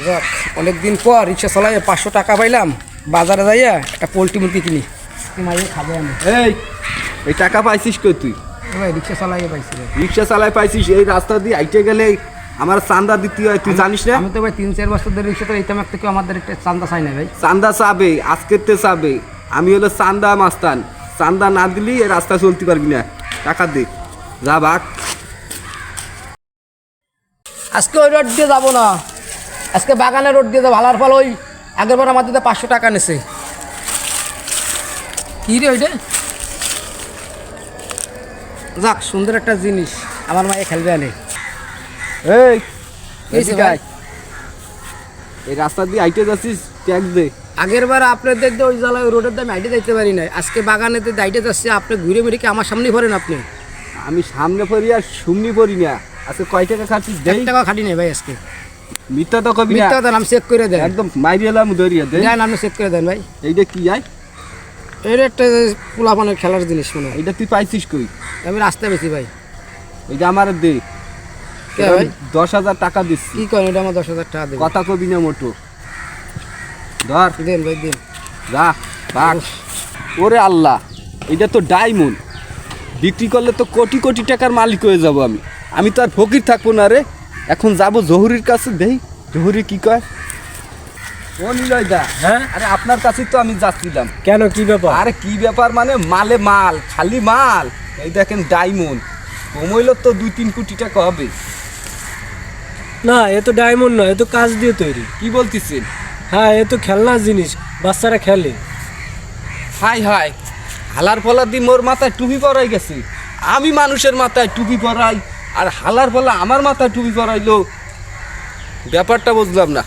যাক, অনেকদিন পর রিক্সা চালাই 500 টাকা পাইলাম, বাজারে যাইয়া একটা পোল্ট্রি মুরগি কিনি, মাইয়ে খাবে আমি। এই টাকা পাইছিস কই তুই? ভাই রিক্সা চালাই পাইছি ভাই। রিক্সা চালাই পাইছিস? এই রাস্তা দিয়ে আইতে গেলে আমার চান্দা দিতে হয়, তুই জানিস না? আমি তো ভাই 3-4 বছর ধরে রিক্সা তো এইতাম, একটা কেউ আমাদের একটা চান্দা চাই না ভাই। চান্দা চাবে, আজকের তে চাবে। আমি হলো চান্দা মাস্তান, চান্দা না দিলি এই রাস্তা চলতে পারবি না। টাকা দে, যা ভাগ। আজকে ওই রোড দিয়ে যাবো না, আজকে বাগানের রোড দিয়ে যাবো। ভালার ফল ওই আগের বার আমার দিতে 500 টাকা নেছে। কী রে ওইটা? যাক, সুন্দর একটা জিনিস, আমার মায়ে খেলবে আনে। এই হয়েছে ভাই? এই রাস্তা দিয়ে আইতে যাচ্ছিস, ট্যাক্স দে। আগের বার আপনার দেখতে ওই জ্বালায় ওই রোডের দামে আইটে যাইতে পারি না, আজকে বাগানেতে দাইটে যাচ্ছে, আপনি ঘুরে মেরে কি আমার সামনেই ভরেন আপনি? আমি সামনে পড়ি আর শুমনি পড়ি না। আজকে কয় টাকা খাচ্ছিস? 1 টাকা খাটি নেই ভাই আজকে। মিথ্যা তো কবি না, মিথ্যা কথা, আমি চেক করে দেন। একদম মাইরি এলাম ধরিয়া দে। দেন, আপনি চেক করে দেন ভাই। এইটা কি আয়? এটা একটা পোলাপানের খেলার জিনিস মনে হয়। এইটা তুই পাইছিস কই? আমি রাস্তায় বেশি ভাই। এইটা আমার দে। কে ভাই? 10,000 টাকা দিচ্ছি। কি করেন? এটা আমার 10,000 টাকা দেবেন। কথা কবি না মোটো। ধর, দেন ভাই দেন। যা ভাগ। ওরে আল্লাহ, এটা তো ডায়মন্ড, বিক্রি করলে তো কোটি কোটি টাকার মালিক হয়ে যাব আমি। আমি তো আর ফকির থাকবো না রে। এখন যাব জহুরির কাছে, দেই জহুরি কি কয়। ও নিলয় দা, হ্যাঁ, আরে আপনার কাছে তো আমি যাচ্ছিলাম। কেন, কি ব্যাপার? আরে কি ব্যাপার মানে, মালে মাল, খালি মাল। এই দেখেন ডায়মন্ড, কমইল তো 2-3 কোটি টাকা হবে। না, এ তো ডায়মন্ড নয়, এ তো কাঁচ দিয়ে তৈরি। কি বলতেছেন? হ্যাঁ, এ তো খেলনার জিনিস, বাচ্চারা খেলে। হাই হাই, হালার ফলা দি মোর মাথায় টুপি পরাই গেছে। আমি মানুষের মাথায় টুপি পরাই, আর হালার ফলা আমার মাথায় টুপি পরাইলো। ব্যাপারটা বুঝলাম না।